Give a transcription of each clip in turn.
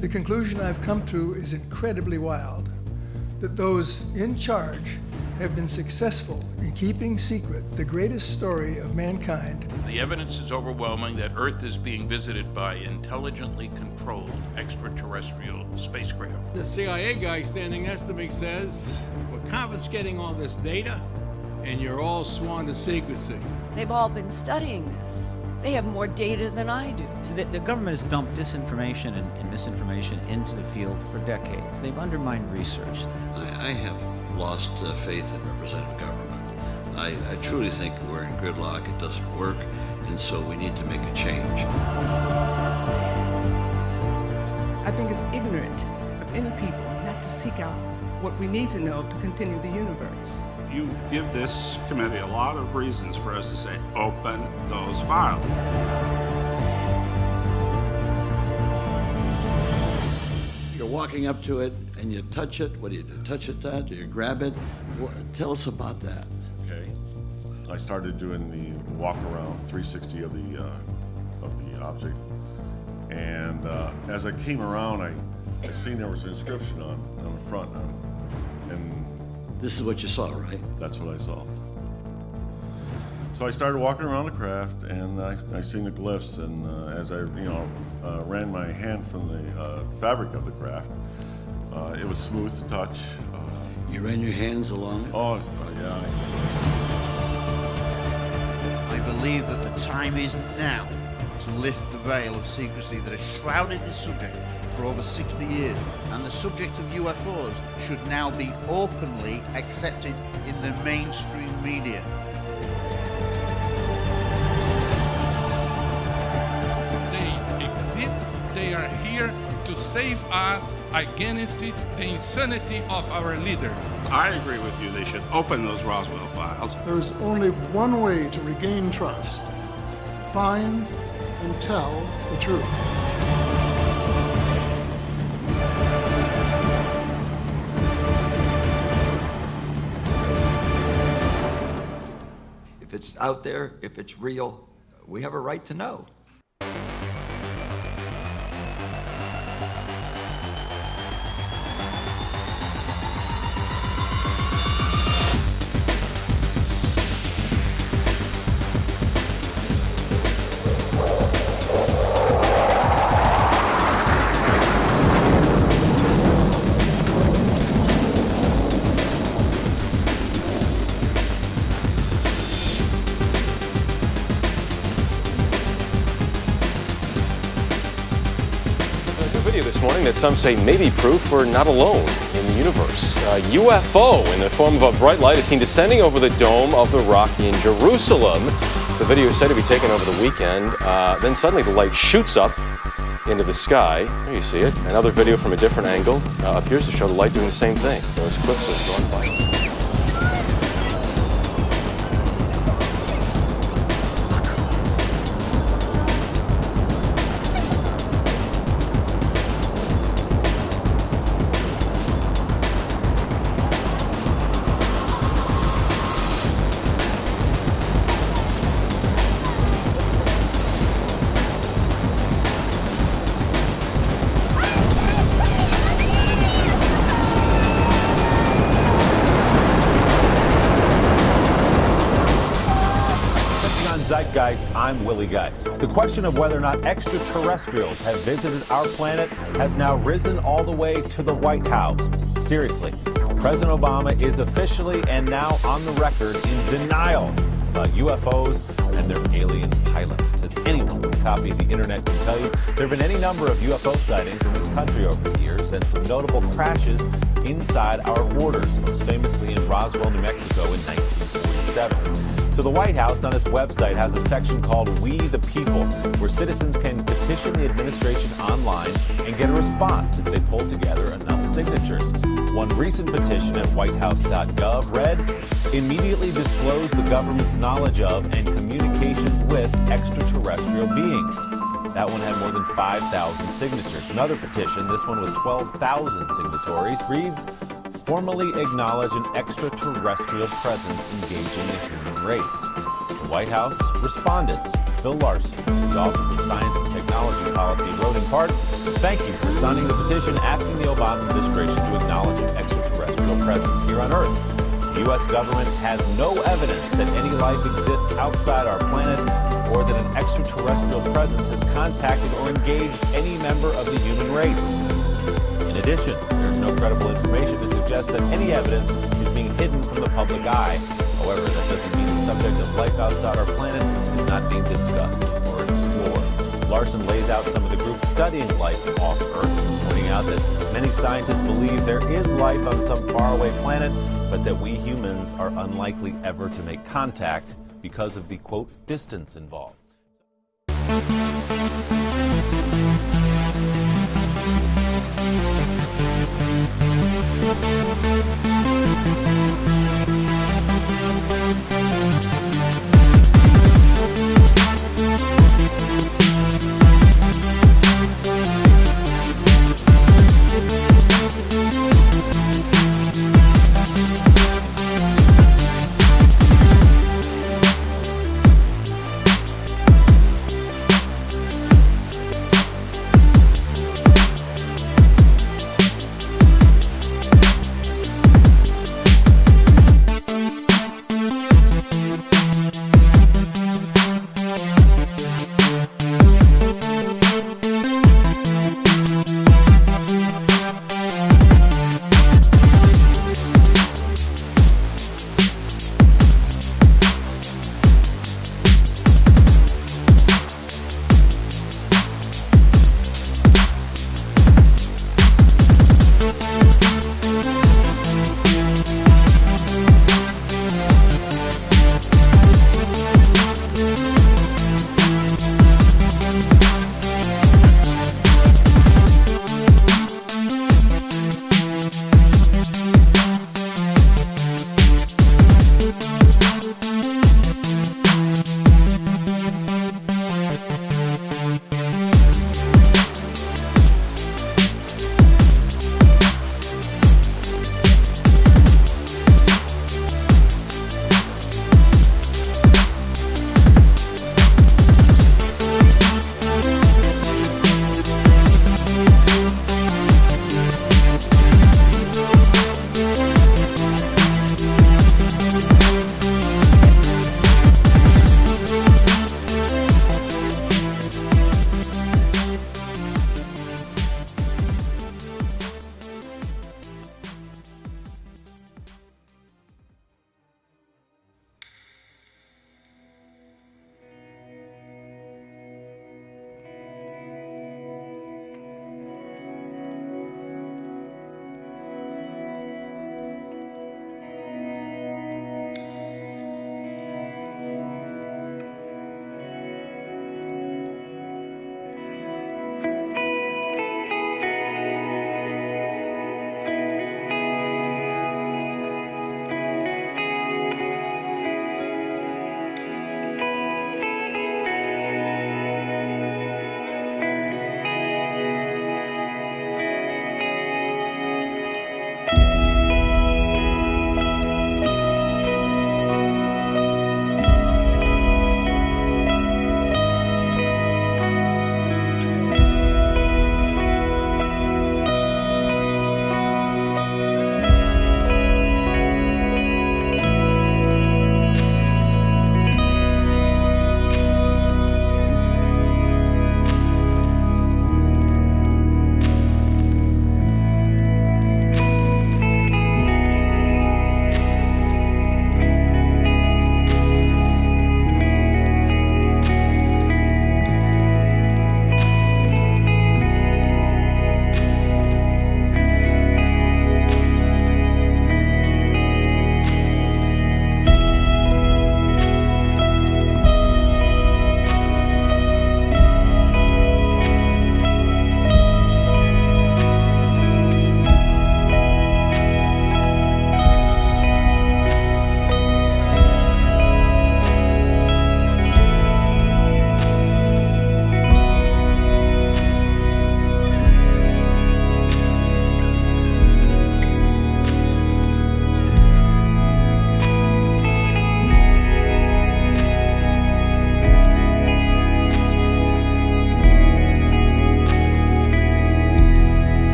The conclusion I've come to is incredibly wild, that those in charge have been successful in keeping secret the greatest story of mankind. The evidence is overwhelming that Earth is being visited by intelligently controlled extraterrestrial spacecraft. The CIA guy standing next to me says, we're confiscating all this data and you're all sworn to secrecy. They've all been studying this. They have more data than I do. So the government has dumped disinformation and misinformation into the field for decades. They've undermined research. I have lost faith in representative government. I truly think we're in gridlock. It doesn't work, and so we need to make a change. I think it's ignorant of any people not to seek out what we need to know to continue the universe. You give this committee a lot of reasons for us to say, open those files. You're walking up to it and you touch it. What do you do? Touch it that? Do you grab it? Tell us about that. Okay. I started doing the walk around 360 of the object. And as I came around, I seen there was an inscription on the front. And this is what you saw, right? That's what I saw. So I started walking around the craft, and I seen the glyphs. And as I, ran my hand from the fabric of the craft, it was smooth to touch. You ran your hands along it? Oh, yeah. I believe that the time is now to lift the veil of secrecy that has shrouded this subject for over 60 years, and the subject of UFOs should now be openly accepted in the mainstream media. They exist, they are here to save us against the insanity of our leaders. I agree with you, they should open those Roswell files. There is only one way to regain trust: find and tell the truth. If it's out there, if it's real, we have a right to know. This morning that some say may be proof we're not alone in the universe. A UFO in the form of a bright light is seen descending over the Dome of the Rock in Jerusalem. The video is said to be taken over the weekend. Then suddenly the light shoots up into the sky. There you see it. Another video from a different angle appears to show the light doing the same thing. Those clips are drawn by. Zeitgeist, I'm Willie Geist. The question of whether or not extraterrestrials have visited our planet has now risen all the way to the White House. Seriously, President Obama is officially and now on the record in denial about UFOs and their alien pilots. As anyone with a copy of the internet can tell you, there have been any number of UFO sightings in this country over the years, and some notable crashes inside our borders, most famously in Roswell, New Mexico in 1947. So the White House on its website has a section called We the People, where citizens can petition the administration online and get a response if they pull together enough signatures. One recent petition at whitehouse.gov read, "Immediately disclose the government's knowledge of and communications with extraterrestrial beings." That one had more than 5,000 signatures. Another petition, this one with 12,000 signatories, reads, "Formally acknowledge an extraterrestrial presence engaging the human race." The White House responded. Phil Larson, the Office of Science and Technology Policy, wrote in part, "Thank you for signing the petition asking the Obama administration to acknowledge an extraterrestrial presence here on Earth. The U.S. government has no evidence that any life exists outside our planet or that an extraterrestrial presence has contacted or engaged any member of the human race. In addition, there is no credible information to suggest that any evidence is being hidden from the public eye. However, that doesn't mean the subject of life outside our planet is not being discussed or explored." Larson lays out some of the groups studying life off Earth, pointing out that many scientists believe there is life on some faraway planet, but that we humans are unlikely ever to make contact because of the, quote, distance involved.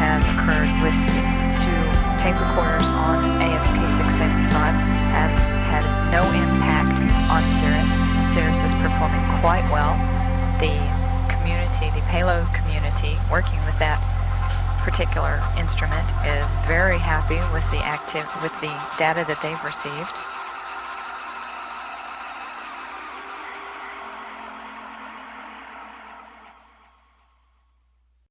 have occurred with the 2 tape recorders on AFP-675 have had no impact on Cirrus. Cirrus is performing quite well. The community, the payload community, working with that particular instrument is very happy with the data that they've received.